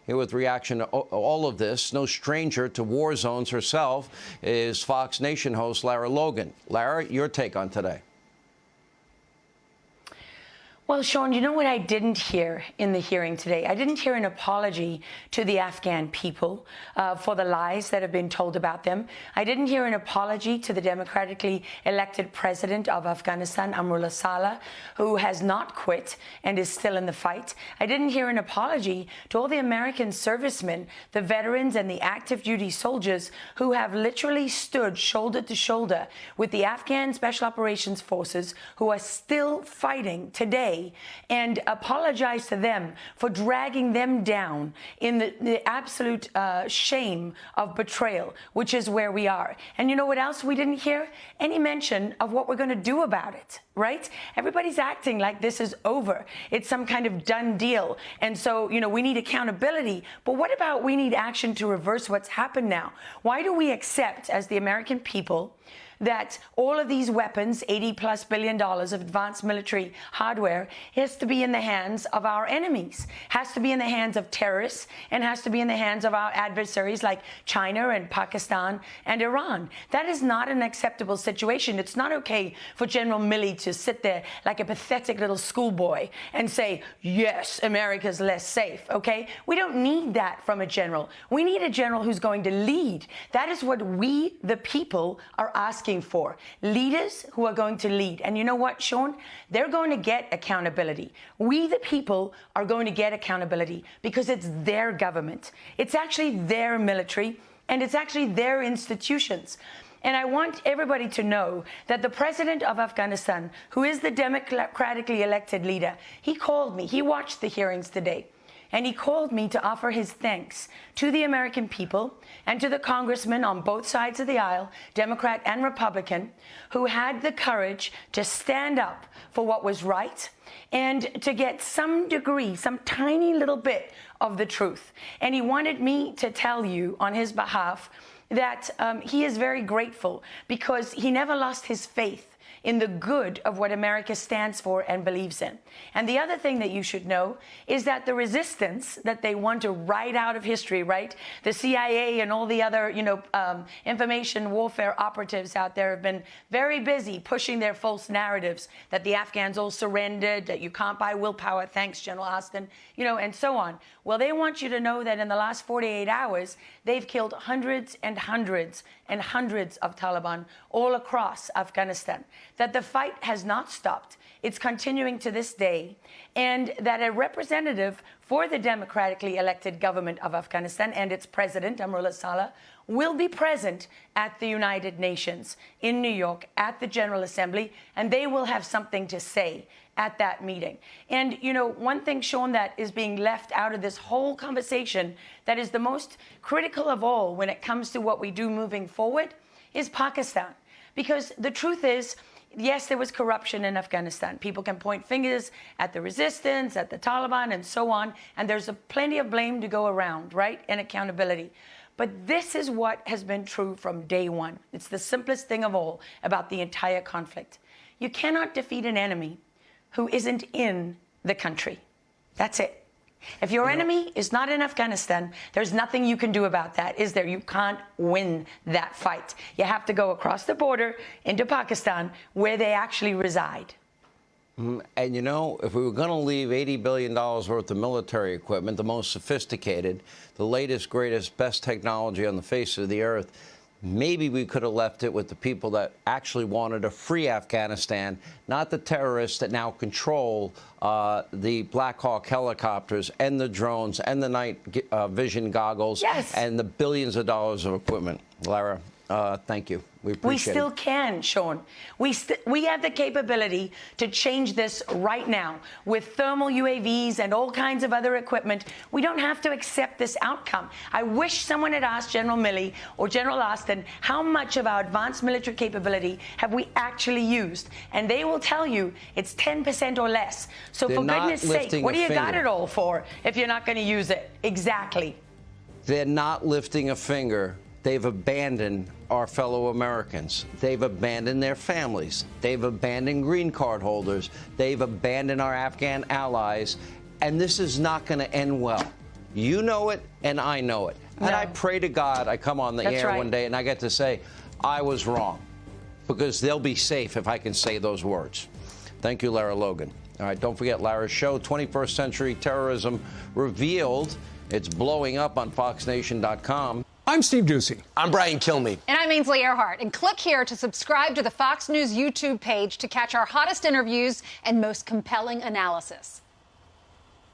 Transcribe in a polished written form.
Here with reaction to all of this, no stranger to war zones herself, is Fox Nation host Lara Logan. Lara, your take on today. Well, Sean, you know what I didn't hear in the hearing today? I didn't hear an apology to the Afghan people for the lies that have been told about them. I didn't hear an apology to the democratically elected president of Afghanistan, Amrullah Saleh, who has not quit and is still in the fight. I didn't hear an apology to all the American servicemen, the veterans and the active duty soldiers who have literally stood shoulder to shoulder with the Afghan Special Operations Forces who are still fighting today, and apologize to them for dragging them down in the absolute shame of betrayal, which is where we are. And you know what else we didn't hear? Any mention of what we're going to do about it, right? Everybody's acting like this is over. It's some kind of done deal. And so, you know, we need accountability. But what about we need action to reverse what's happened now? Why do we accept, as the American people, that all of these weapons, $80+ billion of advanced military hardware, has to be in the hands of our enemies, has to be in the hands of terrorists, and has to be in the hands of our adversaries like China and Pakistan and Iran? That is not an acceptable situation. It's not okay for General Milley to sit there like a pathetic little schoolboy and say, yes, America's less safe, okay? We don't need that from a general. We need a general who's going to lead. That is what we, the people, are asking for. Leaders who are going to lead. And you know what, Sean? They're going to get accountability. We, the people, are going to get accountability because it's their government. It's actually their military, and it's actually their institutions. And I want everybody to know that the president of Afghanistan, who is the democratically elected leader, he called me. He watched the hearings today. And he called me to offer his thanks to the American people and to the congressmen on both sides of the aisle, Democrat and Republican, who had the courage to stand up for what was right and to get some degree, some tiny little bit of the truth. And he wanted me to tell you on his behalf that he is very grateful because he never lost his faith in the good of what America stands for and believes in. And the other thing that you should know is that the resistance that they want to write out of history, right? The CIA and all the other, information warfare operatives out there have been very busy pushing their false narratives that the Afghans all surrendered, that you can't buy willpower, thanks, General Austin, and so on. Well, they want you to know that in the last 48 hours, they've killed hundreds and hundreds and hundreds of Taliban all across Afghanistan, that the fight has not stopped. It's continuing to this day, and that a representative for the democratically elected government of Afghanistan and its president, Amrullah Saleh, will be present at the United Nations in New York at the General Assembly, and they will have something to say at that meeting. And, one thing, Sean, that is being left out of this whole conversation that is the most critical of all when it comes to what we do moving forward is Pakistan. Because the truth is, yes, there was corruption in Afghanistan. People can point fingers at the resistance, at the Taliban, and so on, and there's plenty of blame to go around, right, and accountability. But this is what has been true from day one. It's the simplest thing of all about the entire conflict. You cannot defeat an enemy who isn't in the country. That's it. If your enemy is not in Afghanistan, there's nothing you can do about that, is there? You can't win that fight. You have to go across the border into Pakistan, where they actually reside. And if we were going to leave $80 billion worth of military equipment, the most sophisticated, the latest, greatest, best technology on the face of the earth, maybe we could have left it with the people that actually wanted a free Afghanistan, not the terrorists that now control the Black Hawk helicopters and the drones and the night vision goggles, yes, and the billions of dollars of equipment. Lara, thank you. We appreciate it. We still can, Sean. We have the capability to change this right now with thermal UAVs and all kinds of other equipment. We don't have to accept this outcome. I wish someone had asked General Milley or General Austin how much of our advanced military capability have we actually used. And they will tell you it's 10% or less. So for goodness sake, what do you got it all for if you're not going to use it? Exactly. They're not lifting a finger. They've abandoned our fellow Americans. They've abandoned their families. They've abandoned green card holders. They've abandoned our Afghan allies. And this is not going to end well. You know it, and I know it. And I pray to God I come on the air one day and I get to say, I was wrong. Because they'll be safe if I can say those words. Thank you, Lara Logan. All right, don't forget Lara's show, 21st Century Terrorism Revealed. It's blowing up on FoxNation.com. I'm Steve Doocy. I'm Brian Kilmeade. And I'm Ainsley Earhart. And click here to subscribe to the Fox News YouTube page to catch our hottest interviews and most compelling analysis.